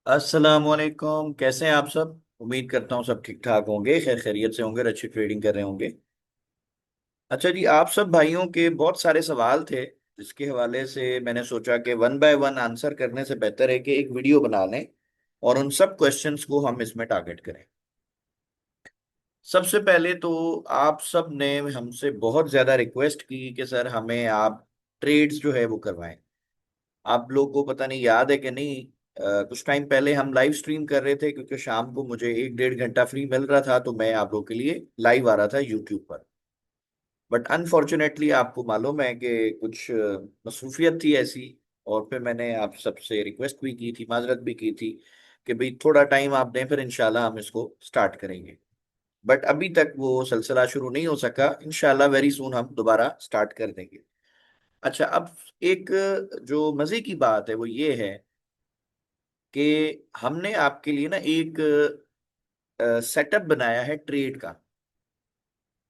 अस्सलामुअलैकुम, कैसे हैं आप सब। उम्मीद करता हूँ सब ठीक ठाक होंगे, खैर खैरियत से होंगे और अच्छी ट्रेडिंग कर रहे होंगे। अच्छा जी, आप सब भाइयों के बहुत सारे सवाल थे, जिसके हवाले से मैंने सोचा कि वन बाय वन आंसर करने से बेहतर है कि एक वीडियो बना लें और उन सब क्वेश्चंस को हम इसमें टारगेट करें। सबसे पहले तो आप सब ने हमसे बहुत ज्यादा रिक्वेस्ट की कि सर हमें आप ट्रेड्स जो है वो करवाएं। आप लोग को पता नहीं याद है कि नहीं, कुछ टाइम पहले हम लाइव स्ट्रीम कर रहे थे क्योंकि शाम को मुझे 1 डेढ़ घंटा फ्री मिल रहा था, तो मैं आप लोग के लिए लाइव आ रहा था यूट्यूब पर। बट अनफॉर्चुनेटली आपको मालूम है कि कुछ मसरूफियत थी ऐसी। और फिर मैंने आप सबसे रिक्वेस्ट भी की थी, माजरत भी की थी कि भाई थोड़ा टाइम आप दें, फिर इंशाल्लाह हम इसको स्टार्ट करेंगे। बट अभी तक वो सिलसिला शुरू नहीं हो सका, इंशाल्लाह वेरी सून हम दोबारा स्टार्ट कर देंगे। अच्छा, अब एक जो मजे की बात है वो ये है कि हमने आपके लिए ना एक सेटअप बनाया है ट्रेड का,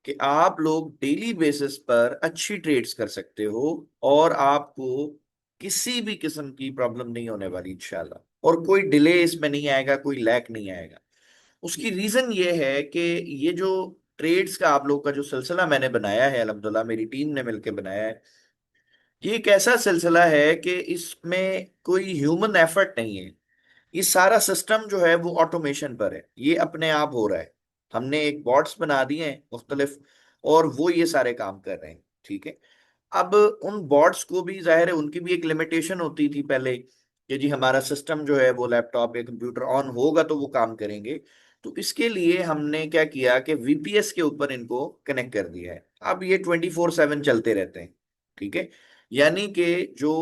कि आप लोग डेली बेसिस पर अच्छी ट्रेड्स कर सकते हो और आपको किसी भी किस्म की प्रॉब्लम नहीं होने वाली इंशाल्लाह, और कोई डिले इसमें नहीं आएगा, कोई लैग नहीं आएगा। उसकी रीजन ये है कि ये जो ट्रेड्स का आप लोग का जो सिलसिला मैंने बनाया है, अल्हम्दुलिल्लाह मेरी टीम ने मिलकर बनाया है, ये एक ऐसा सिलसिला है कि इसमें कोई ह्यूमन एफर्ट नहीं है। ये सारा सिस्टम जो है वो ऑटोमेशन पर है, ये अपने आप हो रहा है। हमने एक बॉट्स बना दिए हैं मुख्तलिफ, और वो ये सारे काम कर रहे हैं। ठीक है। अब उन बॉट्स को भी जाहिर है उनकी भी एक लिमिटेशन होती थी पहले, कि जी हमारा सिस्टम जो है वो लैपटॉप या कंप्यूटर ऑन होगा तो वो काम करेंगे। तो इसके लिए हमने क्या किया कि वीपीएस के ऊपर इनको कनेक्ट कर दिया है। अब ये 24/7 चलते रहते हैं। ठीक है। यानी कि जो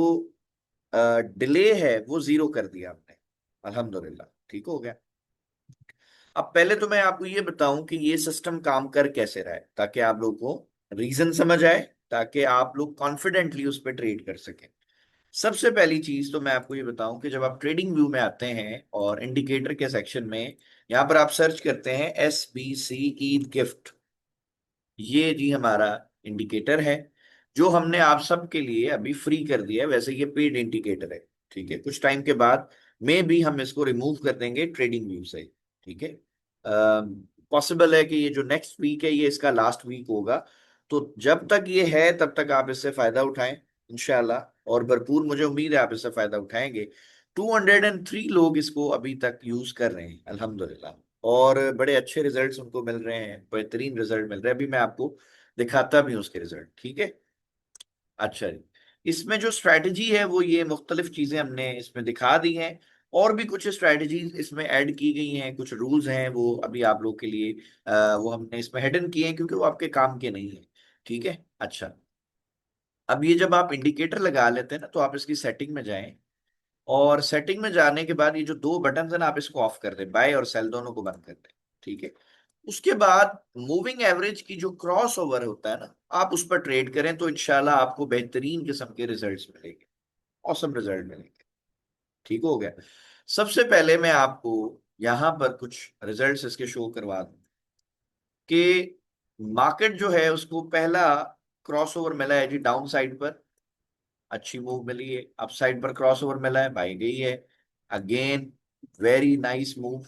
डिले है वो जीरो कर दिया हमने, अल्हम्दुलिल्लाह ठीक हो गया। अब पहले तो मैं आपको ये बताऊं कि ये सिस्टम काम कर कैसे रहा है, ताकि आप लोगों को रीजन समझ आए, ताकि आप लोग कॉन्फिडेंटली उस पर ट्रेड कर सकें। सबसे पहली चीज तो मैं आपको ये बताऊं कि जब आप ट्रेडिंग व्यू में आते हैं और इंडिकेटर के सेक्शन में यहां पर आप सर्च करते हैं SBC ईद गिफ्ट, ये जी हमारा इंडिकेटर है, जो हमने आप सबके लिए अभी फ्री कर दिया है। वैसे ये पेड इंडिकेटर है। ठीक है। कुछ टाइम के बाद में भी हम इसको रिमूव कर देंगे ट्रेडिंग व्यू से। ठीक है। पॉसिबल है कि ये जो नेक्स्ट वीक है ये इसका लास्ट वीक होगा। तो जब तक ये है तब तक आप इससे फायदा उठाएं इंशाल्लाह, और भरपूर मुझे उम्मीद है आप इससे फायदा उठाएंगे। 203 लोग इसको अभी तक यूज कर रहे हैं अल्हम्दुलिल्लाह, और बड़े अच्छे रिजल्ट्स उनको मिल रहे हैं, बेहतरीन रिजल्ट मिल रहे हैं। अभी मैं आपको दिखाता भी हूँ उसके रिजल्ट। ठीक है। अच्छा जी, इसमें जो स्ट्रैटेजी है वो ये मुख्तलिफ चीजें हमने इसमें दिखा दी हैं, और भी कुछ स्ट्रैटेजीज इसमें ऐड की गई हैं, कुछ रूल्स हैं वो अभी आप लोग के लिए वो हमने इसमें हिडन किए हैं क्योंकि वो आपके काम के नहीं है। ठीक है। अच्छा, अब ये जब आप इंडिकेटर लगा लेते हैं ना, तो आप इसकी सेटिंग में जाएं, और सेटिंग में जाने के बाद ये जो दो बटन है ना, आप इसको ऑफ कर दें, बाय और सेल दोनों को बंद कर दें। ठीक है। उसके बाद मूविंग एवरेज की जो क्रॉस ओवर होता है ना, आप उस पर ट्रेड करें तो इंशाल्लाह आपको बेहतरीन किस्म के रिजल्ट्स मिलेंगे, औसम रिजल्ट मिलेंगे। ठीक हो गया। सबसे पहले मैं आपको यहां पर कुछ रिजल्ट्स इसके शो करवा दूं कि मार्केट जो है उसको पहला क्रॉस ओवर मिला है जी डाउन साइड पर, अच्छी मूव मिली है। अप साइड पर क्रॉस ओवर मिला है, बाई गई है। Again very nice move.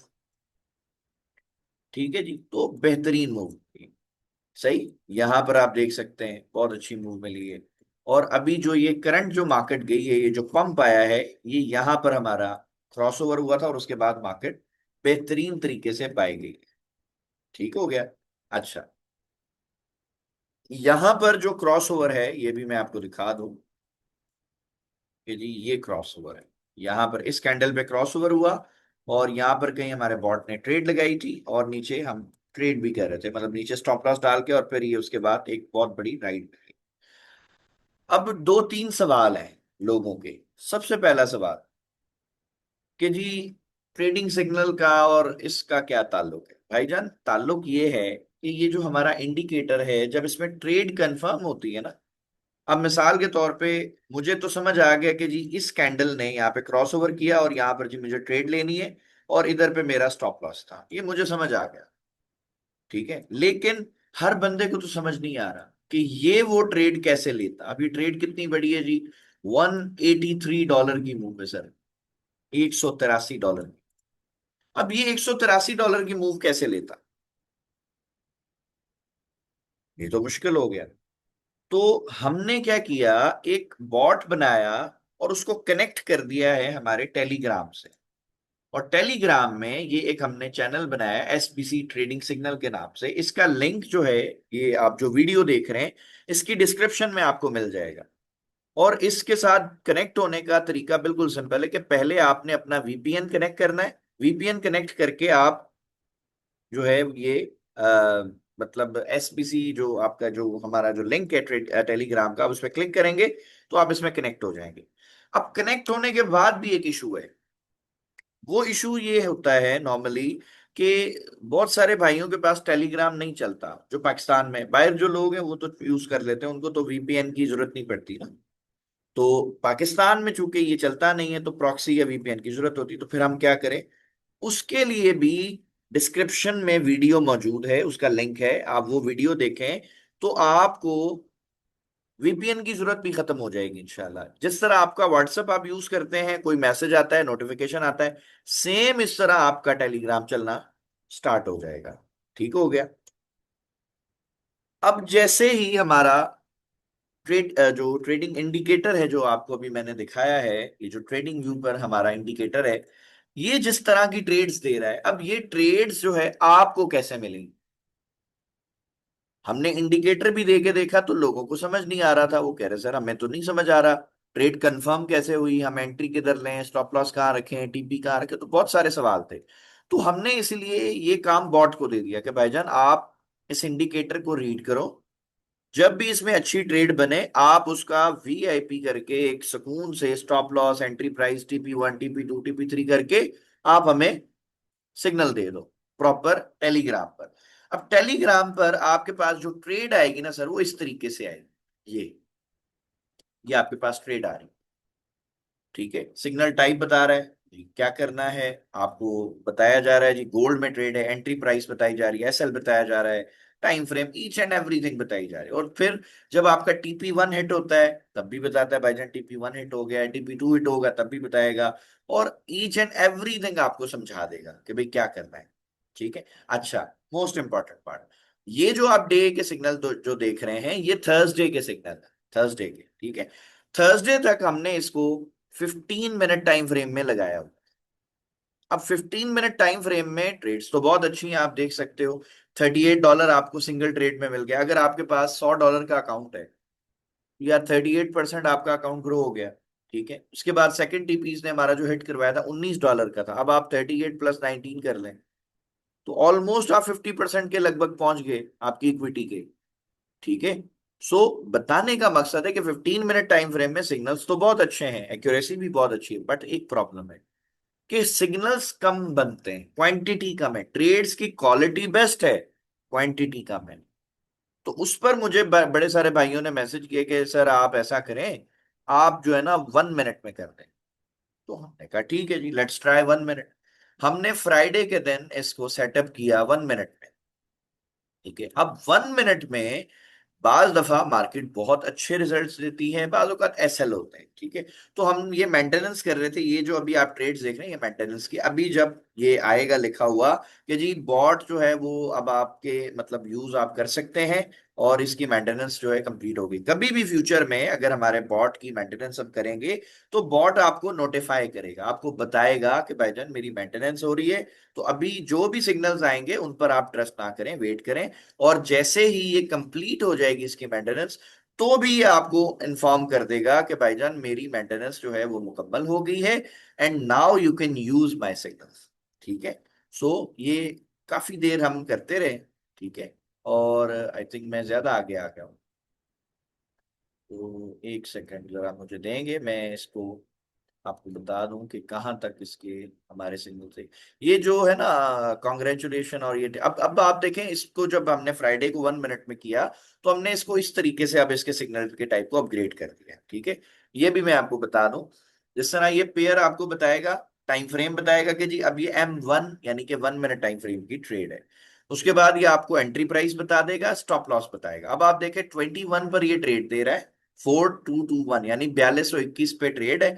ठीक है जी, तो बेहतरीन मूव। सही। यहां पर आप देख सकते हैं बहुत अच्छी मूव मिली है। और अभी जो ये करंट जो मार्केट गई है, ये जो पंप आया है, ये यहां पर हमारा क्रॉसओवर हुआ था और उसके बाद मार्केट बेहतरीन तरीके से पाई गई। ठीक हो गया। अच्छा, यहां पर जो क्रॉसओवर है ये भी मैं आपको दिखा दूं कि जी ये क्रॉसओवर है। यहां पर इस कैंडल पे क्रॉसओवर हुआ, और यहां पर कहीं हमारे बॉट ने ट्रेड लगाई थी, और नीचे हम ट्रेड भी कर रहे थे, मतलब नीचे स्टॉप लॉस डाल के, और फिर ये उसके बाद एक बहुत बड़ी राइट। अब दो तीन सवाल हैं लोगों के। सबसे पहला सवाल कि जी ट्रेडिंग सिग्नल का और इसका क्या ताल्लुक है। भाईजान, ताल्लुक ये है कि ये जो हमारा इंडिकेटर है, जब इसमें ट्रेड कंफर्म होती है ना, अब मिसाल के तौर पे मुझे तो समझ आ गया कि जी इस कैंडल ने यहाँ पे क्रॉसओवर किया और यहाँ पर जी मुझे ट्रेड लेनी है, और इधर पे मेरा स्टॉप लॉस था, ये मुझे समझ आ गया। ठीक है। लेकिन हर बंदे को तो समझ नहीं आ रहा कि ये वो ट्रेड कैसे लेता। अभी ट्रेड कितनी बड़ी है जी, $183 की मूव है सर। $183। अब ये $183 की मूव कैसे लेता? ये तो मुश्किल हो गया। तो हमने क्या किया, एक बॉट बनाया और उसको कनेक्ट कर दिया है हमारे टेलीग्राम से। और टेलीग्राम में ये एक हमने चैनल बनाया एसबीसी ट्रेडिंग सिग्नल के नाम से। इसका लिंक जो है, ये आप जो वीडियो देख रहे हैं, इसकी डिस्क्रिप्शन में आपको मिल जाएगा। और इसके साथ कनेक्ट होने का तरीका बिल्कुल सिंपल है कि पहले आपने अपना वीपीएन कनेक्ट करना है। वीपीएन कनेक्ट करके आप जो है ये मतलब एसबीसी जो आपका जो हमारा जो लिंक है टेलीग्राम का, आप उस पर क्लिक करेंगे तो आप इसमें कनेक्ट हो जाएंगे। अब कनेक्ट होने के बाद भी एक इशू है। वो इशू ये होता है नॉर्मली कि बहुत सारे भाइयों के पास टेलीग्राम नहीं चलता। जो पाकिस्तान में बाहर जो लोग हैं वो तो यूज कर लेते हैं, उनको तो वीपीएन की जरूरत नहीं पड़ती ना। तो पाकिस्तान में चूंकि ये चलता नहीं है तो प्रॉक्सी या वीपीएन की जरूरत होती है। तो फिर हम क्या करें, उसके लिए भी डिस्क्रिप्शन में वीडियो मौजूद है, उसका लिंक है, आप वो वीडियो देखें तो आपको वीपीएन की जरूरत भी खत्म हो जाएगी इंशाल्लाह। जिस तरह आपका व्हाट्सएप आप यूज करते हैं, कोई मैसेज आता है, नोटिफिकेशन आता है, सेम इस तरह आपका टेलीग्राम चलना स्टार्ट हो जाएगा। ठीक हो गया। अब जैसे ही हमारा जो ट्रेडिंग इंडिकेटर है जो आपको अभी मैंने दिखाया है, ये जो ट्रेडिंग व्यू पर हमारा इंडिकेटर है, ये जिस तरह की ट्रेड्स दे रहा है, अब ये ट्रेड्स जो है आपको कैसे मिलेंगी? हमने इंडिकेटर भी दे के देखा तो लोगों को समझ नहीं आ रहा था। वो कह रहे सर हमें तो नहीं समझ आ रहा, ट्रेड कंफर्म कैसे हुई, हम एंट्री किधर लें, स्टॉप लॉस कहाँ रखें, टीपी कहाँ रखें, तो बहुत सारे सवाल थे। तो हमने इसलिए ये काम बॉट को दे दिया कि भाईजान आप इस इंडिकेटर को रीड करो। जब भी इसमें अच्छी ट्रेड बने आप उसका वीआईपी करके एक सुकून से stop loss, entry price, TP 1, TP 2, TP 3 करके आप हमें सिग्नल दे दो प्रॉपर टेलीग्राम पर। अब टेलीग्राम पर आपके पास जो ट्रेड आएगी ना सर, वो इस तरीके से आएगी। ये आपके पास ट्रेड आ रही, ठीक है। सिग्नल टाइप बता रहा है जी क्या करना है, आपको बताया जा रहा है जी गोल्ड में ट्रेड है, एंट्री प्राइस बताई जा रही है, एसएल बताया जा रहा है, time frame, each and everything बताई जा रही है। और फिर जब आपका टीपी 1 हिट होता है तब भी बताता है भाईजान टीपी 1 हिट हो गया, टीपी 2 हिट होगा तब भी बताएगा। और ईच एंड एवरीथिंग आपको समझा देगा कि भाई क्या करना है। ठीक है। अच्छा, मोस्ट इंपॉर्टेंट पार्ट, ये जो आप डे के सिग्नल जो देख रहे हैं, ये थर्सडे के सिग्नल है, थर्सडे के, ठीक है। थर्सडे तक हमने इसको 15 मिनट टाइम फ्रेम में लगाया हुआ। अब 15 मिनट टाइम फ्रेम में ट्रेड्स तो बहुत अच्छी हैं, आप देख सकते हो। $38 आपको सिंगल ट्रेड में मिल गया। अगर आपके पास $100 का अकाउंट है, या 38% आपका अकाउंट ग्रो हो गया। ठीक है। उसके बाद सेकंड टीपीस ने हमारा जो हिट करवाया था $19 का था, अब आप 38 प्लस 19 कर लें तो ऑलमोस्ट आप 50% के लगभग पहुंच गए आपकी इक्विटी के। ठीक है। सो बताने का मकसद है कि 15 मिनट टाइम फ्रेम में सिग्नल्स तो बहुत अच्छे हैं, एक्यूरेसी भी बहुत अच्छी है, बट एक प्रॉब्लम है कि सिग्नल्स कम बनते हैं, क्वांटिटी कम है। ट्रेड्स की क्वालिटी बेस्ट है, क्वांटिटी कम है। तो उस पर मुझे बड़े सारे भाइयों ने मैसेज किए कि सर आप ऐसा करें, आप जो है ना 1 मिनट में कर दें। तो हमने कहा ठीक है जी, लेट्स ट्राई 1 मिनट। हमने फ्राइडे के दिन इसको सेटअप किया 1 मिनट में। ठीक है। अब 1 मिनट में बाज दफा मार्केट बहुत अच्छे रिजल्ट्स देती है, बाज औकात एसएल होते हैं। ठीक है। तो हम ये मेंटेनेंस कर रहे थे, ये जो अभी आप ट्रेड्स देख रहे हैं ये मेंटेनेंस की। अभी जब ये आएगा लिखा हुआ कि जी बॉट जो है वो अब आपके मतलब यूज आप कर सकते हैं और इसकी मेंटेनेंस जो है कंप्लीट होगी। कभी भी फ्यूचर में अगर हमारे बॉट की मेंटेनेंस हम करेंगे तो बॉट आपको नोटिफाई करेगा, आपको बताएगा कि भाईजान मेरी मेंटेनेंस हो रही है। तो अभी जो भी सिग्नल्स आएंगे उन पर आप ट्रस्ट ना करें, वेट करें। और जैसे ही ये कंप्लीट हो जाएगी इसकी मेंटेनेंस, तो भी ये आपको इन्फॉर्म कर देगा कि भाईजान मेरी मेंटेनेंस जो है वो मुकम्मल हो गई है, and now you can use my signals. ठीक है। सो ये काफी देर हम करते रहे। ठीक है। और आई थिंक मैं ज्यादा आगे आ गया हूँ। तो एक सेकंड जरा मुझे देंगे, मैं इसको आपको बता दूं कि कहाँ तक इसके हमारे सिग्नल थे। ये जो है ना कॉन्ग्रेचुलेशन, और ये अब आप देखें इसको, जब हमने फ्राइडे को 1 मिनट में किया तो हमने इसको इस तरीके से अब इसके सिग्नल के टाइप को अपग्रेड कर दिया। ठीक है। ये भी मैं आपको बता दूं, जिस तरह ये पेयर आपको बताएगा, टाइम फ्रेम बताएगा कि जी अब ये M1 यानी कि 1 मिनट टाइम फ्रेम की ट्रेड है। उसके बाद ये आपको एंट्री प्राइस बता देगा, स्टॉप लॉस बताएगा। अब आप देखें 21 पर ये ट्रेड दे रहा है, 4221 यानी 4221 पे ट्रेड है।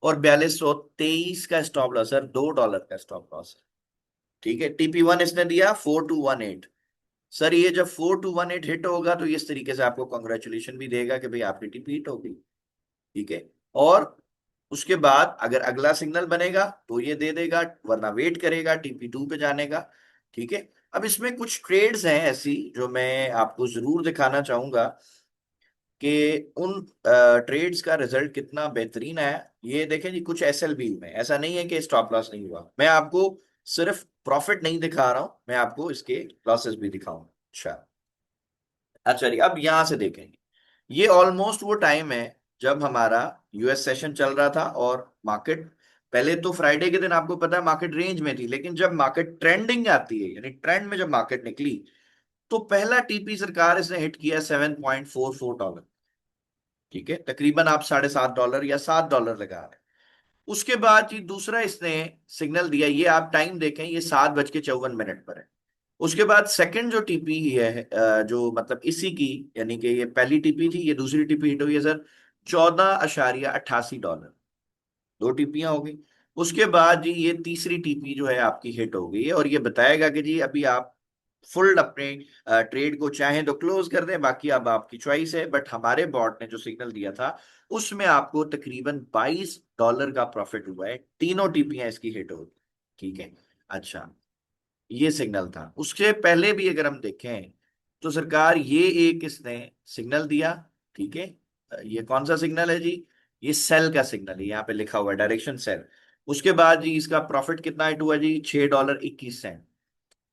और 4223 का स्टॉप लॉस सर, $2 का स्टॉप लॉस है। ठीक है, TP1 इसने दिया 4218। सर ये जब 4218 हिट होगा तो इस तरीके से आपको कॉन्ग्रेचुलेशन भी देगा कि भाई आपकी टीपी हिट होगी। ठीक है। और उसके बाद अगर अगला सिग्नल बनेगा तो ये दे देगा, वरना वेट करेगा TP2 पे जाने का। ठीक है। अब इसमें कुछ ट्रेड्स हैं ऐसी जो मैं आपको जरूर दिखाना चाहूंगा कि उन ट्रेड्स का रिजल्ट कितना बेहतरीन है। ये देखें जी, कुछ SLB में ऐसा नहीं है कि स्टॉप लॉस नहीं हुआ। मैं आपको सिर्फ प्रॉफिट नहीं दिखा रहा हूं, मैं आपको इसके लॉसेस भी दिखाऊंगा। अच्छा। अच्छा जी, अब यहां से देखेंगे, ये ऑलमोस्ट वो टाइम है जब हमारा US सेशन चल रहा था और मार्केट, पहले तो फ्राइडे के दिन आपको पता है मार्केट रेंज में थी, लेकिन जब मार्केट ट्रेंडिंग आती है यानी ट्रेंड में जब मार्केट निकली, तो पहला TP सरकार इसने हिट किया $7.44। ठीक है, तकरीबन आप $7.5 या $7 लगा रहे हैं। उसके बाद जी दूसरा इसने सिग्नल दिया, ये आप टाइम देखें, ये 7:54 पर है। उसके बाद सेकंड जो टीपी है जो मतलब इसी की, यानी कि ये पहली टीपी थी, ये दूसरी टीपी हिट हुई है सर $14.88। दो टीपियां हो गई। उसके बाद जी ये तीसरी टीपी जो है आपकी हिट हो गई है, और ये बताएगा कि जी अभी आप फुल अपने ट्रेड को चाहें तो क्लोज कर दें, बाकी अब आपकी चॉइस है। बट हमारे बॉट ने जो सिग्नल दिया था उसमें आपको तकरीबन $22 का प्रॉफिट हुआ है, तीनों टीपियां इसकी हिट हो गई। ठीक है। अच्छा, ये सिग्नल था। उसके पहले भी अगर हम देखें तो सरकार ये एक इसने सिग्नल दिया। ठीक है। ये कौन सा सिग्नल है जी? ये सेल का सिग्नल है, यहाँ पे लिखा हुआ है डायरेक्शन सेल। उसके बाद जी इसका प्रॉफिट कितना हिट हुआ जी? $6.21।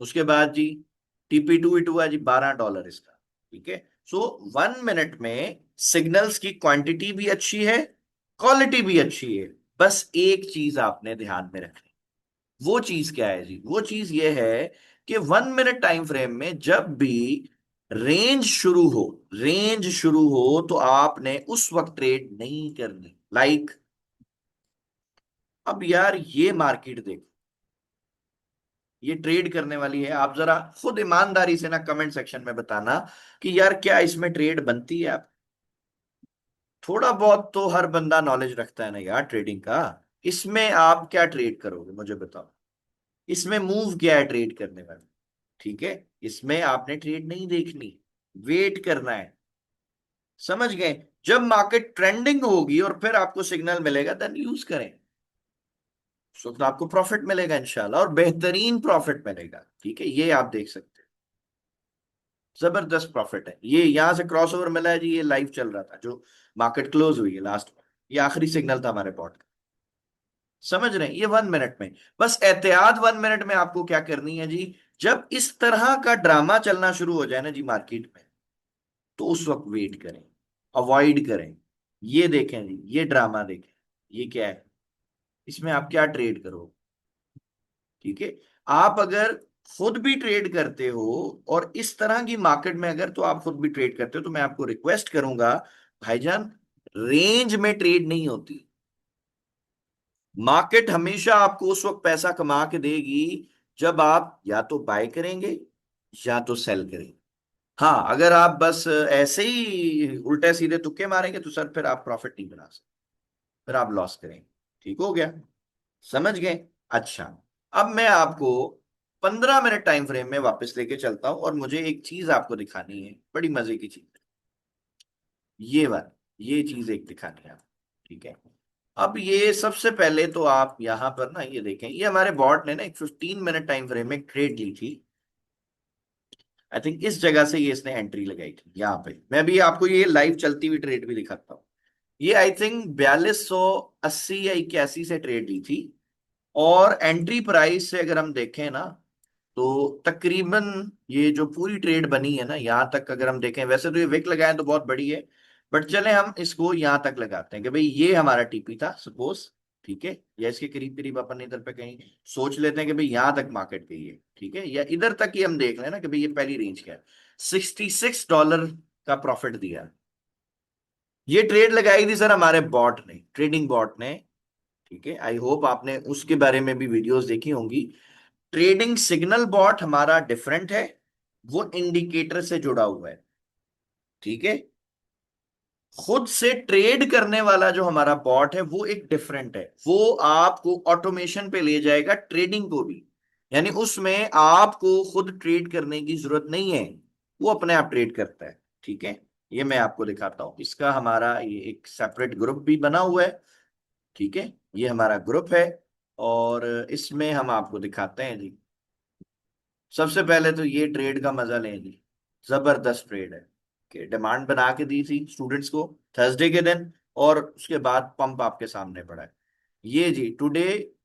उसके बाद जी TP2 हिट हुआ जी $12 इसका। ठीक है। सो 1 मिनट में सिग्नल्स की क्वांटिटी भी अच्छी है, क्वालिटी भी अच्छी है। बस एक चीज आपने ध्यान में रखनी, वो चीज क्या है जी? वो चीज ये है कि 1 मिनट टाइम फ्रेम में जब भी रेंज शुरू हो, रेंज शुरू हो तो आपने उस वक्त ट्रेड नहीं करनी। लाइक अब यार ये मार्केट देखो, ये ट्रेड करने वाली है। आप जरा खुद ईमानदारी से ना कमेंट सेक्शन में बताना कि यार क्या इसमें ट्रेड बनती है। आप थोड़ा बहुत तो हर बंदा नॉलेज रखता है ना यार ट्रेडिंग का। इसमें आप क्या ट्रेड करोगे मुझे बताओ? इसमें मूव क्या है ट्रेड करने वाला? ठीक है, इसमें आपने ट्रेड नहीं देखनी, वेट करना है। समझ गए? जब मार्केट ट्रेंडिंग होगी और फिर आपको सिग्नल मिलेगा, देन यूज करें। उस वक्त आपको प्रॉफिट मिलेगा इंशाल्लाह, और बेहतरीन प्रॉफिट मिलेगा। ठीक है, ये आप देख सकते हैं, जबरदस्त प्रॉफिट है। ये यहां से क्रॉस ओवर मिला है जी, ये लाइव चल रहा था जो मार्केट क्लोज हुई है लास्ट में। ये आखिरी सिग्नल था हमारे पॉट का। समझ रहे हैं? ये 1 मिनट में, बस एहतियात 1 मिनट में आपको क्या करनी है जी? जब इस तरह का ड्रामा चलना शुरू हो जाए ना जी मार्केट में, तो उस वक्त वेट करें, अवॉइड करें। ये देखें जी, ये ड्रामा देखें, ये क्या है, इसमें आप क्या ट्रेड करो? ठीक है। आप अगर खुद भी ट्रेड करते हो और इस तरह की मार्केट में अगर तो आप खुद भी ट्रेड करते हो, तो मैं आपको रिक्वेस्ट करूंगा भाईजान, रेंज में ट्रेड नहीं होती। मार्केट हमेशा आपको उस वक्त पैसा कमा के देगी जब आप या तो बाय करेंगे या तो सेल करेंगे। हाँ, अगर आप बस ऐसे ही उल्टे सीधे तुक्के मारेंगे तो सर फिर आप प्रॉफिट नहीं बना सकते, फिर आप लॉस करेंगे। ठीक हो गया? समझ गए? अच्छा, अब मैं आपको 15 मिनट टाइम फ्रेम में वापस लेके चलता हूं, और मुझे एक चीज आपको दिखानी है, बड़ी मजे की चीज। ये बात, ये चीज एक दिखानी है आपको। ठीक है। अब ये सबसे पहले तो आप यहां पर ना ये देखें, ये हमारे बॉट ने ना एक 15 मिनट टाइम फ्रेम में ट्रेड ली थी। आई थिंक इस जगह से ये इसने एंट्री लगाई थी यहाँ पे। मैं भी आपको ये लाइव चलती हुई ट्रेड भी दिखाता हूँ। ये आई थिंक 4280 या 81 से ट्रेड ली थी। और एंट्री प्राइस से अगर हम देखें ना, तो तकरीबन ये जो पूरी ट्रेड बनी है ना यहाँ तक अगर हम देखें, वैसे तो ये विक लगाए तो बहुत बड़ी है, बट चले हम इसको यहाँ तक लगाते हैं कि भाई ये हमारा TP था सपोज। ठीक है, या इसके करीब करीब अपन इधर पे कहीं सोच लेते हैं कि भाई यहाँ तक मार्केट गई है। ठीक है, या इधर तक ही हम देख लें ना कि भाई ये पहली रेंज क्या है। $66 का प्रॉफिट दिया। ये ट्रेड लगाई थी सर हमारे बॉट ने, ट्रेडिंग बॉट ने। ठीक है, आई होप आपने उसके बारे में भी वीडियोस देखी होंगी। ट्रेडिंग सिग्नल बॉट हमारा डिफरेंट है, वो इंडिकेटर से जुड़ा हुआ है। ठीक है, खुद से ट्रेड करने वाला जो हमारा बॉट है वो एक डिफरेंट है, वो आपको ऑटोमेशन पे ले जाएगा, ट्रेडिंग को भी। यानी उसमें आपको खुद ट्रेड करने की जरूरत नहीं है, वो अपने आप ट्रेड करता है। ठीक है, ये मैं आपको दिखाता हूं, इसका हमारा ये एक सेपरेट ग्रुप भी बना हुआ है। ठीक है, ये हमारा ग्रुप है, और इसमें हम आपको दिखाते हैं जी। सबसे पहले तो ये ट्रेड का मजा लें जी, जबरदस्त ट्रेड है कि डिमांड बना के दी थी स्टूडेंट्स को थर्सडे के दिन, और उसके बाद पंप आपके सामने पड़ा है। ये जी today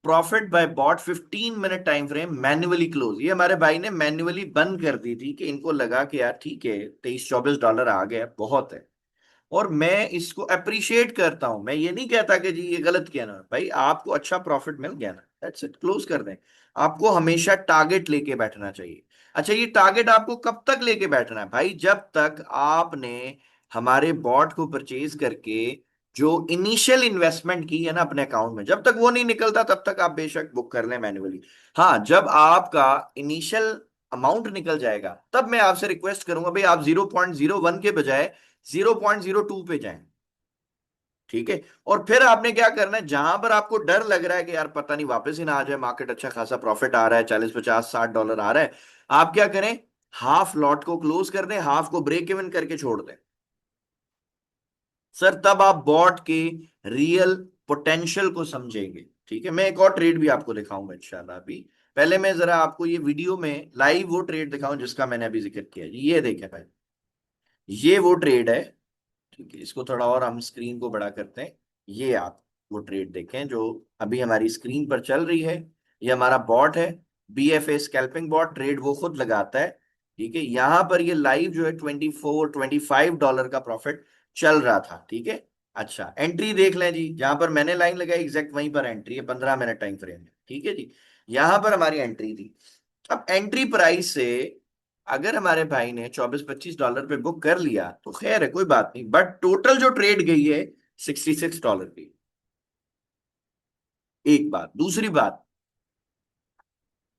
profit by bot 15 minute time frame manually close, ये हमारे भाई ने मैन्युअली बंद कर दी थी कि इनको लगा कि यार ठीक है, 23-24 डॉलर आ गया, बहुत है। और मैं इसको अप्रिशिएट करता हूं, मैं ये नहीं कहता कि जी ये गलत किया ना भाई, आपको अच्छा प्रॉफिट मिल गया ना, दैट्स इट, क्लोज कर दें। आपको हमेशा टारगेट लेके बैठना चाहिए। अच्छा, ये टारगेट आपको कब तक लेके बैठना है भाई? जब तक आपने हमारे बॉट को परचेज करके जो इनिशियल इन्वेस्टमेंट की है ना अपने अकाउंट में, जब तक वो नहीं निकलता तब तक आप बेशक बुक कर लें मैन्युअली। हाँ, जब आपका इनिशियल अमाउंट निकल जाएगा तब मैं आपसे रिक्वेस्ट करूंगा भाई, आप 0.01 के बजाय 0.02 पे जाएं। ठीक है, और फिर आपने क्या करना है, जहां पर आपको डर लग रहा है कि यार पता नहीं वापस ही ना आ जाए, मार्केट अच्छा खासा प्रॉफिट आ रहा है, 40-50-60 डॉलर आ रहा है, आप क्या करें, हाफ लॉट को क्लोज कर दें, हाफ को ब्रेक इवन करके छोड़ दें। सर तब आप बॉट के रियल पोटेंशियल को समझेंगे। ठीक है, मैं एक और ट्रेड भी आपको दिखाऊंगा इंशाल्लाह अभी। पहले मैं जरा आपको ये वीडियो में लाइव वो ट्रेड दिखाऊं जिसका मैंने अभी जिक्र किया जी। ये देखें भाई, ये वो ट्रेड है। ठीक है, इसको थोड़ा और हम स्क्रीन को बड़ा करते हैं। ये आप वो ट्रेड देखें जो अभी हमारी स्क्रीन पर चल रही है। ये हमारा बॉट है, BFA स्कैल्पिंग बॉट, ट्रेड वो खुद लगाता है। ठीक है, यहां पर ये लाइव जो है 24-25 डॉलर का प्रॉफिट चल रहा था। ठीक है, अच्छा एंट्री देख लें जी, जहां पर मैंने लाइन लगाई एग्जैक्ट वहीं पर एंट्री है, 15 मिनट टाइम फ्रेम है। ठीक है जी, यहां पर हमारी एंट्री थी। अब एंट्री प्राइस से अगर हमारे भाई ने 24-25 डॉलर पे बुक कर लिया तो खैर है, कोई बात नहीं, बट टोटल जो ट्रेड गई है 66 डॉलर की। एक बात, दूसरी बात,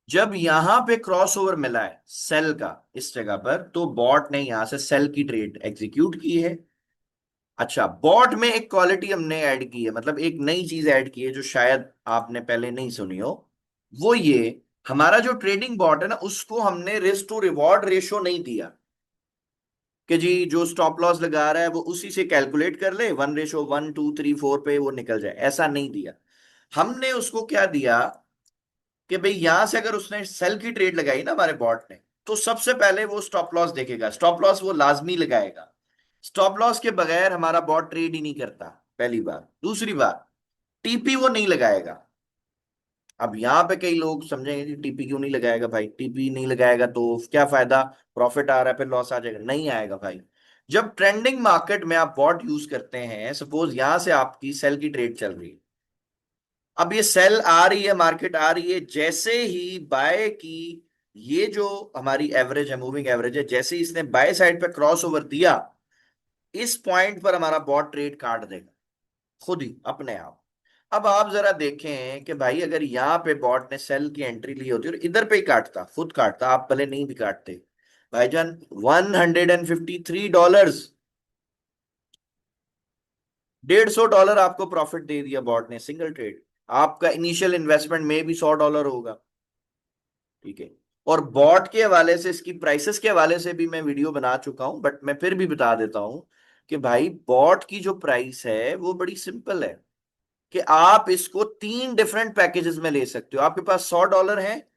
जब यहां पे क्रॉस ओवर मिला है सेल का इस जगह पर, तो बॉट ने यहां से सेल की ट्रेड एग्जीक्यूट की है। अच्छा, बॉट में एक क्वालिटी हमने ऐड की है, मतलब एक नई चीज ऐड की है जो शायद आपने पहले नहीं सुनी हो। वो ये, हमारा जो ट्रेडिंग बॉट है ना, उसको हमने रिस्क टू रिवॉर्ड रेशो नहीं दिया कि जी जो स्टॉप लॉस लगा रहा है वो उसी से कैलकुलेट कर ले, 1:1, 2, 3, 4 पे वो निकल जाए, ऐसा नहीं दिया। हमने उसको क्या दिया कि भाई यहां से अगर उसने सेल की ट्रेड लगाई ना हमारे बॉट ने, तो सबसे पहले वो स्टॉप लॉस देखेगा, स्टॉप लॉस वो लाजमी लगाएगा। स्टॉप लॉस के बगैर हमारा बॉट ट्रेड ही नहीं करता, पहली बात। दूसरी बात, टीपी वो नहीं लगाएगा। अब यहाँ पे कई लोग समझेंगे कि टीपी क्यों नहीं लगाएगा भाई, टीपी नहीं लगाएगा तो क्या फायदा, प्रॉफिट आ रहा है फिर लॉस आ जाएगा, नहीं आएगा भाई। जब ट्रेंडिंग मार्केट में आप बॉट यूज करते हैं, सपोज यहां से आपकी सेल की ट्रेड चल रही है, अब ये सेल आ रही है, मार्केट आ रही है, जैसे ही बाय की, ये जो हमारी एवरेज है, मूविंग एवरेज है, जैसे ही इसने बाय साइड पे क्रॉस ओवर दिया, इस पॉइंट पर हमारा बॉट ट्रेड काट देगा खुद ही अपने आप। अब आप जरा देखें कि भाई अगर यहाँ पे बॉट ने सेल की एंट्री ली होती और इधर पे ही काटता, खुद काटता, आप भले नहीं भी काटते भाईजान, $153, $150 आपको प्रॉफिट दे दिया बॉट ने, सिंगल ट्रेड। आपका इनिशियल इन्वेस्टमेंट में भी $100 होगा। ठीक है, और बॉट के हवाले से, इसकी प्राइसेस के हवाले से भी मैं वीडियो बना चुका हूं, बट मैं फिर भी बता देता हूं कि भाई बॉट की जो प्राइस है वो बड़ी सिंपल है कि आप इसको 3 डिफरेंट पैकेजेस में ले सकते हो। आपके पास $100 है,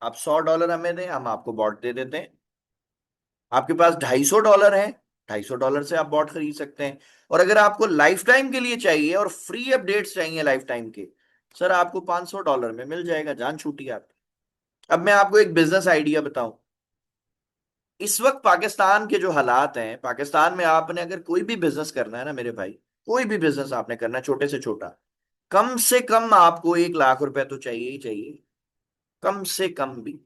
आप $100 हमें दें, हम आपको बॉट दे देते हैं। आपके पास $250 है, $250 से आप बॉट खरीद सकते हैं। और अगर आपको लाइफ टाइम के लिए चाहिए और फ्री अपडेट्स चाहिए लाइफ टाइम के, सर आपको $500 में मिल जाएगा, जान छूटी आपकी। अब मैं आपको एक बिजनेस आइडिया बताऊं। इस वक्त पाकिस्तान के जो हालात हैं, पाकिस्तान में आपने अगर कोई भी बिजनेस करना है ना मेरे भाई, कोई भी बिजनेस आपने करना है छोटे से छोटा, कम से कम आपको 1 लाख रुपए तो चाहिए ही चाहिए, कम से कम भी।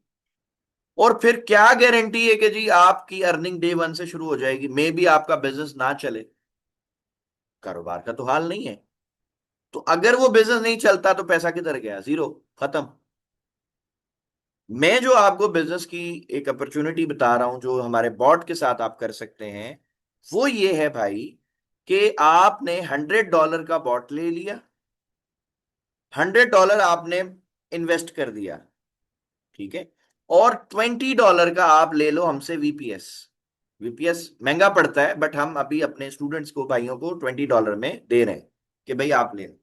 और फिर क्या गारंटी है कि जी आपकी अर्निंग डे 1 से शुरू हो जाएगी, मे बी आपका बिजनेस ना चले, कारोबार का तो हाल नहीं है। तो अगर वो बिजनेस नहीं चलता तो पैसा किधर गया, जीरो, खत्म। मैं जो आपको बिजनेस की एक अपॉर्चुनिटी बता रहा हूं जो हमारे बॉट के साथ आप कर सकते हैं, वो ये है भाई कि आपने $100 का बॉट ले लिया, $100 आपने इन्वेस्ट कर दिया, ठीक है, और $20 का आप ले लो हमसे वीपीएस। वीपीएस महंगा पड़ता है, बट हम अभी अपने स्टूडेंट्स को, भाइयों को $20 में दे रहे हैं कि भाई आप ले लो।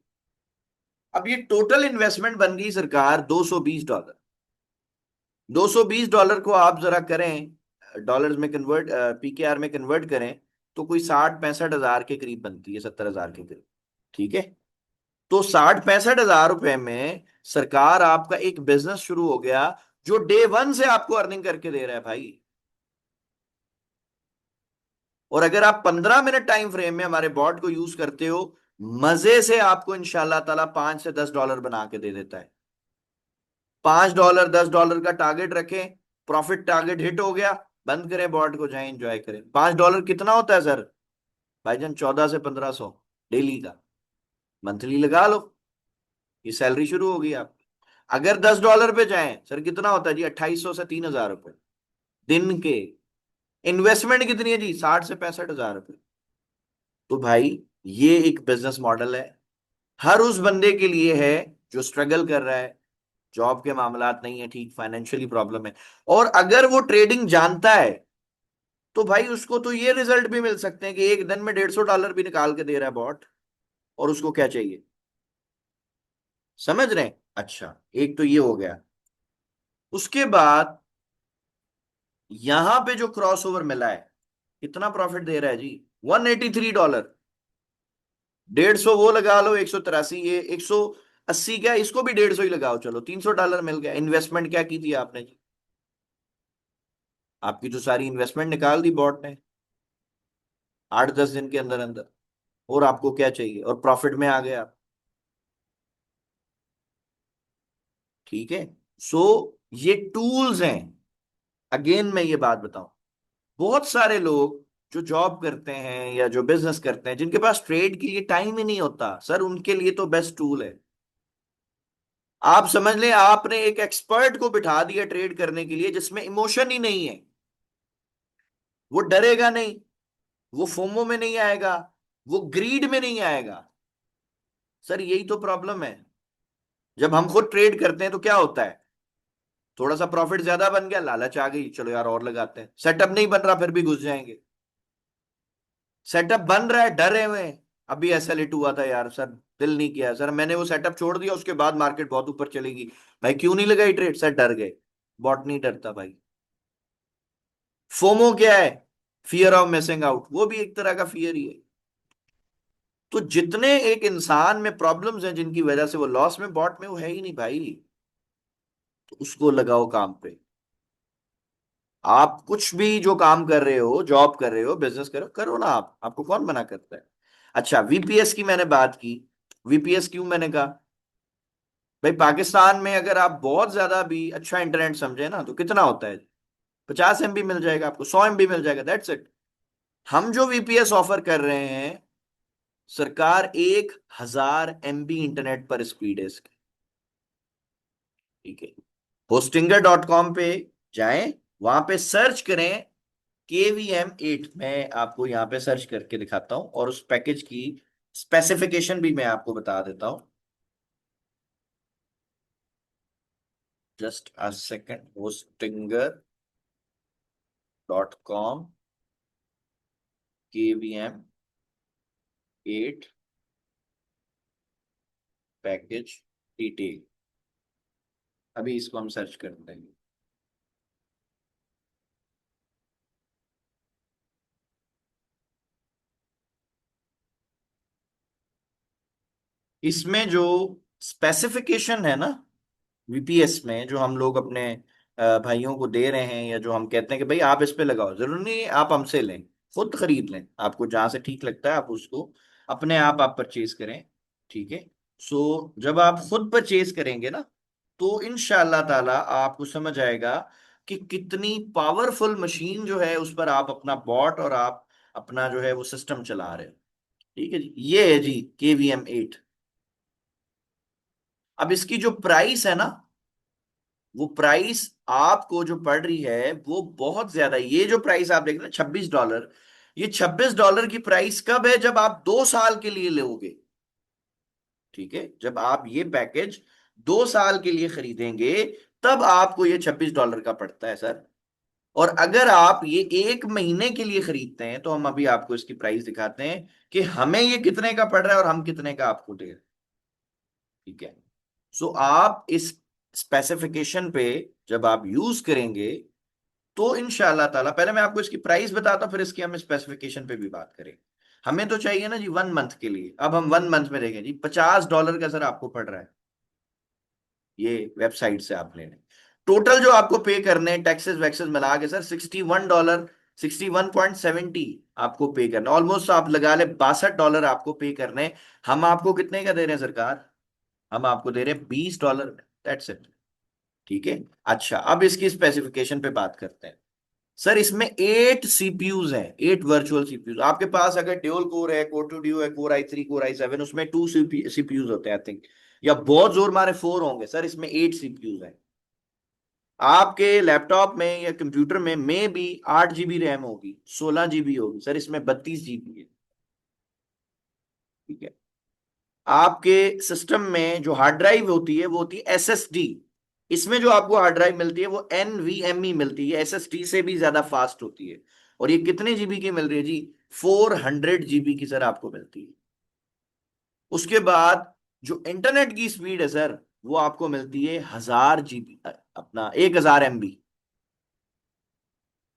अब ये टोटल इन्वेस्टमेंट बन गई सरकार $220। $220 को आप जरा करें डॉलर्स में कन्वर्ट, पीकेआर में कन्वर्ट करें, तो कोई 60-65 हजार के करीब बनती है, 70 हजार के करीब, ठीक है। तो 60-65 हजार रुपए में सरकार आपका एक बिजनेस शुरू हो गया, जो डे वन से आपको अर्निंग करके दे रहा है भाई। और अगर आप 15 मिनट टाइम फ्रेम में हमारे बॉट को यूज करते हो, मजे से आपको इंशाल्लाह ताला $5 से $10 बना के दे देता है। $5, $10 का टारगेट रखें, प्रॉफिट टारगेट हिट हो गया, बंद करें बॉट को, जाए एंजॉय करें। $5 कितना होता है सर? भाईजान 1400 से 1500 डेली का, मंथली लगा लो, ये सैलरी शुरू होगी आपकी। अगर $10 पे जाएं सर, कितना होता है जी? 2800 से 3000 रुपए दिन के। इन्वेस्टमेंट कितनी है जी? 60 से 65 हजार रुपए। तो भाई ये एक बिजनेस मॉडल है, हर उस बंदे के लिए है जो स्ट्रगल कर रहा है, जॉब के मामलात नहीं है ठीक, फाइनेंशियली प्रॉब्लम है, और अगर वो ट्रेडिंग जानता है, तो भाई उसको तो ये रिजल्ट भी मिल सकते हैं कि एक दिन में $150 भी निकाल के दे रहा है बॉट, और उसको क्या चाहिए? समझ रहे हैं? अच्छा, एक तो ये हो गया। उसके बाद यहां पे जो क्रॉस ओवर मिला है, कितना प्रॉफिट दे रहा है जी? $183। 150 वो लगा लो, 183 ये, 180 क्या, इसको भी 150 ही लगाओ, चलो $300 मिल गया। इन्वेस्टमेंट क्या की थी आपने जी? आपकी तो सारी इन्वेस्टमेंट निकाल दी बॉट ने 8-10 दिन के अंदर अंदर। और आपको क्या चाहिए? और प्रॉफिट में आ गए आप, ठीक है। सो ये टूल्स हैं। अगेन मैं ये बात बताऊं, बहुत सारे लोग जो जॉब करते हैं या जो बिजनेस करते हैं, जिनके पास ट्रेड के लिए टाइम ही नहीं होता सर, उनके लिए तो बेस्ट टूल है। आप समझ लें, आपने एक एक्सपर्ट को बिठा दिया ट्रेड करने के लिए, जिसमें इमोशन ही नहीं है, वो डरेगा नहीं, वो फोमो में नहीं आएगा, वो ग्रीड में नहीं आएगा। सर यही तो प्रॉब्लम है। जब हम खुद ट्रेड करते हैं तो क्या होता है? थोड़ा सा प्रॉफिट ज्यादा बन गया, लालच आ गई, चलो यार और लगाते हैं। सेटअप नहीं बन रहा, फिर भी घुस जाएंगे। सेटअप बन रहा है, डरे हुए हैं। अभी ऐसा लेट हुआ था यार सर, दिल नहीं किया सर, मैंने वो सेटअप छोड़ दिया, उसके बाद मार्केट बहुत ऊपर चलेगी। भाई क्यों नहीं लगाई ट्रेड? सर डर गए। बॉट नहीं डरता भाई। फोमो क्या है? फियर ऑफ मिसिंग आउट, वो भी एक तरह का फियर ही है। तो जितने एक इंसान में प्रॉब्लम्स हैं जिनकी वजह से वो लॉस में, बॉट में वो है ही नहीं भाई। तो उसको लगाओ काम पे। आप कुछ भी जो काम कर रहे हो, जॉब कर रहे हो, बिजनेस कर रहे हो, करो ना आप, आपको कौन मना करता है? अच्छा, वीपीएस की मैंने बात की। वीपीएस क्यों मैंने कहा? भाई पाकिस्तान में अगर आप बहुत ज्यादा भी अच्छा इंटरनेट समझे ना, तो कितना होता है? 50 MB मिल जाएगा आपको, 100 MB मिल जाएगा, दैट्स इट। हम जो वीपीएस ऑफर कर रहे हैं, सरकार 1000 MB इंटरनेट पर स्पीड है इसकी, ठीक है। hostinger.com पे जाएं, वहां पे सर्च करें KVM 8। मैं आपको यहाँ पे सर्च करके दिखाता हूँ, और उस पैकेज की स्पेसिफिकेशन भी मैं आपको बता देता हूँ। Just a second. hostinger.com KVM 8 package detail, अभी इसको हम सर्च करते हैं। इसमें जो स्पेसिफिकेशन है ना, वीपीएस में, जो हम लोग अपने भाइयों को दे रहे हैं, या जो हम कहते हैं कि भाई आप इस पे लगाओ, जरूरी नहीं है आप हमसे लें, खुद खरीद लें, आपको जहां से ठीक लगता है आप उसको अपने आप परचेज करें, ठीक है। सो जब आप खुद परचेज करेंगे ना, तो इंशाअल्लाह ताला आपको समझ आएगा कि कितनी पावरफुल मशीन जो है, उस पर आप अपना बॉट और आप अपना जो है वो सिस्टम चला रहे हो, ठीक है जी। ये है जी KVM 8। अब इसकी जो प्राइस है ना, वो प्राइस आपको जो पड़ रही है वो बहुत ज्यादा है। ये जो प्राइस आप देख रहे हैं $26, ये $26 की प्राइस कब है? जब आप 2 साल के लिए लोगे। ठीक है, जब आप ये पैकेज 2 साल के लिए खरीदेंगे, तब आपको ये $26 का पड़ता है सर। और अगर आप ये 1 महीने के लिए खरीदते हैं, तो हम अभी आपको इसकी प्राइस दिखाते हैं कि हमें ये कितने का पड़ रहा है और हम कितने का आपको दे रहे हैं। ठीक है। सो आप इस स्पेसिफिकेशन पे जब आप यूज करेंगे, तो इंशाल्लाह ताला, पहले मैं आपको इसकी प्राइस बताता हूं, फिर इसकी हम स्पेसिफिकेशन पे भी बात करें। हमें तो चाहिए ना जी 1 मंथ के लिए, अब हम 1 मंथ में देखें जी, $50 का सर आपको पड़ रहा है ये वेबसाइट से आप लेने। टोटल जो आपको पे करने हैं टैक्सेस वैक्सेस मिला के सर, $61, 61.70 आपको पे करना, ऑलमोस्ट आप लगा ले $62 आपको पे करने। हम आपको कितने का दे रहे हैं सरकार? हम आपको दे रहे हैं $20। That's it. ठीक है। अच्छा, अब इसकी स्पेसिफिकेशन पे बात करते हैं। सर इसमें 8 सीपीयूज हैं, 8 वर्चुअल सीपीयूज आपके पास। अगर ड्यूल कोर है, कोर टू ड्यू है, कोर i3, कोर i7, उसमें 2 सीपीयूज होते हैं आई थिंक, या बहुत जोर मारे 4 होंगे सर, इसमें 8 सीपीयूज हैं। आपके लैपटॉप में या कंप्यूटर में भी 8 GB रैम होगी, 16 GB होगी सर, इसमें 32 GB है। ठीक है। आपके सिस्टम में जो हार्ड ड्राइव होती है वो होती है SSD। इसमें जो आपको हार्ड ड्राइव मिलती है वो NVMe मिलती है, SSD से भी ज्यादा फास्ट होती है। और ये कितने जीबी की मिल रही है जी? 400 GB की सर आपको मिलती है। उसके बाद जो इंटरनेट की स्पीड है सर, वो आपको मिलती है 1000 GB, अपना 1000 MB।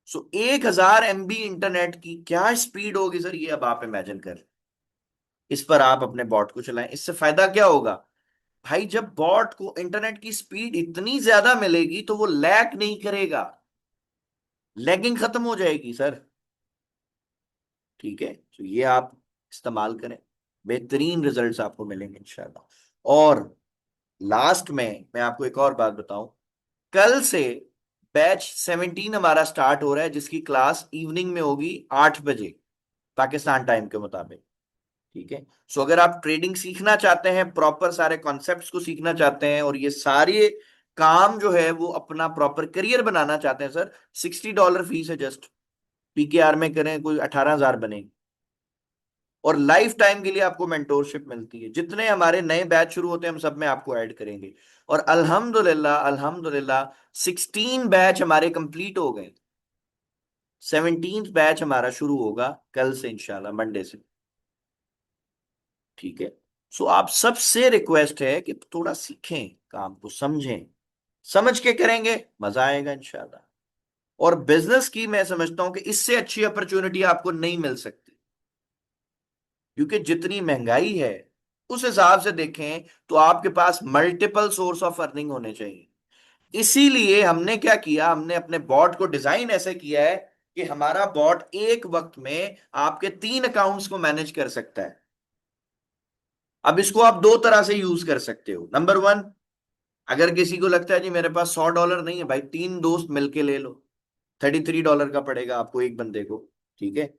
सो 1000 MB इंटरनेट की क्या स्पीड होगी सर, ये अब आप इमेजिन कर। इस पर आप अपने बॉट को चलाएं, इससे फायदा क्या होगा? भाई जब बॉट को इंटरनेट की स्पीड इतनी ज्यादा मिलेगी, तो वो लैग नहीं करेगा, लैगिंग खत्म हो जाएगी सर। ठीक है, तो ये आप इस्तेमाल करें, बेहतरीन रिजल्ट्स आपको मिलेंगे इंशाल्लाह। और लास्ट में मैं आपको एक और बात बताऊं, कल से बैच 17 हमारा स्टार्ट हो रहा है, जिसकी क्लास इवनिंग में होगी 8 बजे पाकिस्तान टाइम के मुताबिक। ठीक है। सो अगर आप ट्रेडिंग सीखना चाहते हैं, प्रॉपर सारे कॉन्सेप्ट्स को सीखना चाहते हैं, और ये सारे काम जो है वो अपना प्रॉपर करियर बनाना चाहते हैं सर, $60 फीस है जस्ट। PKR में करें कोई 18,000 बने। और लाइफ टाइम के लिए आपको मेंटोरशिप मिलती है, जितने हमारे नए बैच शुरू होते हैं हम सब में आपको ऐड करेंगे। और अल्हम्दुलिल्लाह अल्हम्दुलिल्लाह 16 बैच हमारे कंप्लीट हो गए। 17th बैच हमारा शुरू होगा कल से इंशाल्लाह, मंडे से। ठीक है। सो आप सबसे रिक्वेस्ट है कि थोड़ा सीखें, काम को समझें, समझ के करेंगे मजा आएगा इंशाल्लाह। और बिजनेस की मैं समझता हूं कि इससे अच्छी अपॉर्चुनिटी आपको नहीं मिल सकती, क्योंकि जितनी महंगाई है उस हिसाब से देखें, तो आपके पास मल्टीपल सोर्स ऑफ अर्निंग होने चाहिए। इसीलिए हमने क्या किया, हमने अपने बॉट को डिजाइन ऐसे किया है कि हमारा बॉट एक वक्त में आपके 3 अकाउंट्स को मैनेज कर सकता है। अब इसको आप दो तरह से यूज कर सकते हो। नंबर वन, अगर किसी को लगता है जी मेरे पास $100 नहीं है, भाई 3 दोस्त मिलके ले लो, $33 का पड़ेगा आपको एक बंदे को। ठीक है।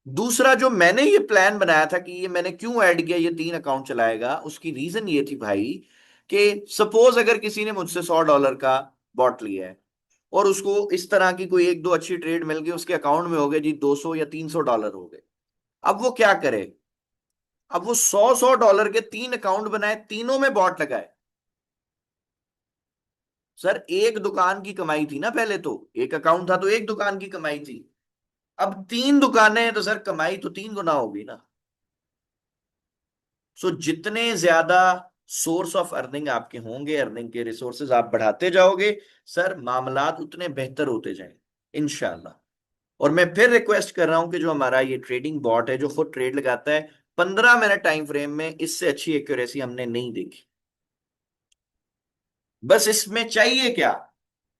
दूसरा, जो मैंने ये प्लान बनाया था कि ये मैंने क्यों ऐड किया, ये 3 अकाउंट चलाएगा, उसकी रीजन ये थी भाई, कि सपोज अगर किसी ने मुझसे $100 का बॉट लिया है, और उसको इस तरह की कोई एक दो अच्छी ट्रेड मिल गई, उसके अकाउंट में हो गए जी 200 या $300 हो गए। अब वो क्या करे? अब वो 100 100 डॉलर के 3 अकाउंट बनाए, तीनों में बॉट लगाए। सर एक दुकान की कमाई थी ना, पहले तो एक अकाउंट था तो एक दुकान की कमाई थी। अब 3 दुकानें हैं तो सर कमाई तो 3 गुना होगी ना। सो जितने ज्यादा सोर्स ऑफ अर्निंग आपके होंगे, अर्निंग के रिसोर्सेज आप बढ़ाते जाओगे सर, मामलात उतने बेहतर होते जाएंगे इंशाल्लाह। और मैं फिर रिक्वेस्ट कर रहा हूं कि जो हमारा ये ट्रेडिंग बॉट है, जो खुद ट्रेड लगाता है, 15 मिनट टाइम फ्रेम में, इससे अच्छी एक्यूरेसी हमने नहीं देखी। बस इसमें चाहिए क्या?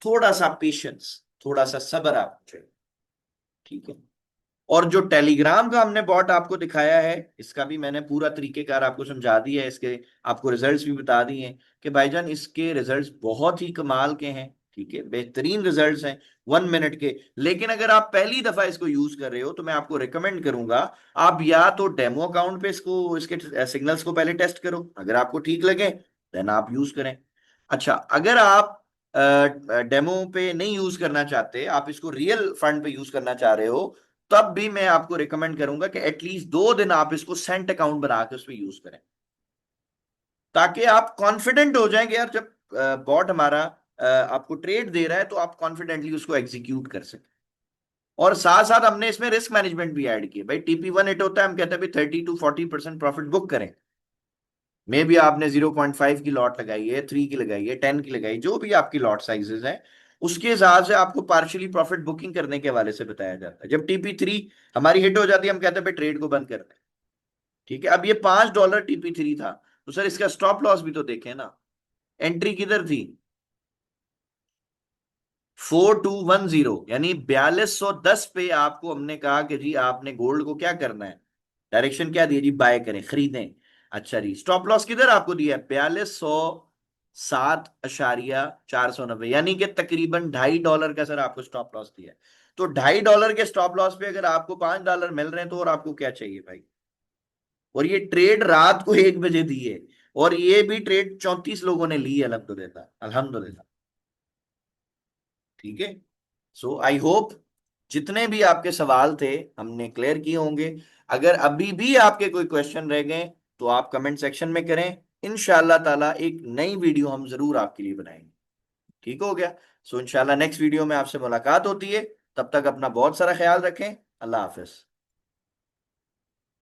थोड़ा सा पेशेंस, थोड़ा सा सब्र आपको चाहिए। ठीक है। और जो टेलीग्राम का हमने बॉट आपको दिखाया है, इसका भी मैंने पूरा तरीकेकार आपको समझा दिया है, इसके आपको रिजल्ट्स भी बता दिए हैं कि भाईजान इसके रिजल्ट्स बहुत ही कमाल के हैं। ठीक है, बेहतरीन रिजल्ट्स हैं 1 मिनट के। लेकिन अगर आप पहली दफा इसको यूज कर रहे हो, तो मैं आपको रिकमेंड करूंगा, आप या तो डेमो अकाउंट पे इसको, इसके सिग्नल्स को पहले टेस्ट करो, अगर आपको ठीक लगे देन आप यूज करें। अच्छा, अगर आप डेमो पे नहीं यूज करना चाहते, आप इसको रियल फंड पे यूज करना चाह रहे हो, तब भी मैं आपको रिकमेंड करूंगा कि एटलीस्ट 2 दिन आप इसको सेंट अकाउंट बना के उसमें यूज करें, ताकि आप कॉन्फिडेंट हो जाएंगे यार, जब बॉट हमारा आपको ट्रेड दे रहा है तो आप कॉन्फिडेंटली उसको एग्जीक्यूट कर सकें। और साथ साथ हमने इसमें रिस्क मैनेजमेंट भी ऐड किया। भाई TP1 8 होता है, हम कहते हैं भाई 30 to 40% प्रॉफिट बुक करें। मे भी आपने 0.5 की लॉट लगाई है, 3 की लगाई है, 10 की लगाई, जो भी आपकी लॉट साइजेस हैं, उसके हिसाब से आपको पार्शियली प्रॉफिट बुकिंग करने के हवाले से बताया जाता है। जब TP3 हमारी हिट हो जाती है, हम कहते हैं भाई ट्रेड को बंद कर दें। ठीक है, अब ये $5 TP3 था, तो सर इसका स्टॉप लॉस भी तो देखें ना। एंट्री किधर थी? 4210, यानी 4210 पे आपको हमने कहा कि जी आपने गोल्ड को क्या करना है, डायरेक्शन क्या दिया जी, बाय करें, खरीदें। अच्छा जी, स्टॉप लॉस किधर आपको दिया है? 4207.490, यानी कि तकरीबन $2.5 का सर आपको स्टॉप लॉस दिया है। तो $2.5 के स्टॉप लॉस पे अगर आपको $5 मिल रहे हैं, तो और आपको क्या चाहिए भाई? और ये ट्रेड रात को 1 बजे दी है, और ये भी ट्रेड 34 लोगों ने ली है, अल्हम्दुलिल्लाह अल्हम्दुलिल्लाह। ठीक है। सो आई होप जितने भी आपके सवाल थे हमने क्लियर किए होंगे। अगर अभी भी आपके कोई क्वेश्चन रह गए तो आप कमेंट सेक्शन में करें, इंशाल्लाह ताला एक नई वीडियो हम जरूर आपके लिए बनाएंगे। ठीक हो गया। सो इंशाल्लाह नेक्स्ट वीडियो में आपसे मुलाकात होती है। तब तक अपना बहुत सारा ख्याल रखें। अल्लाह हाफिज।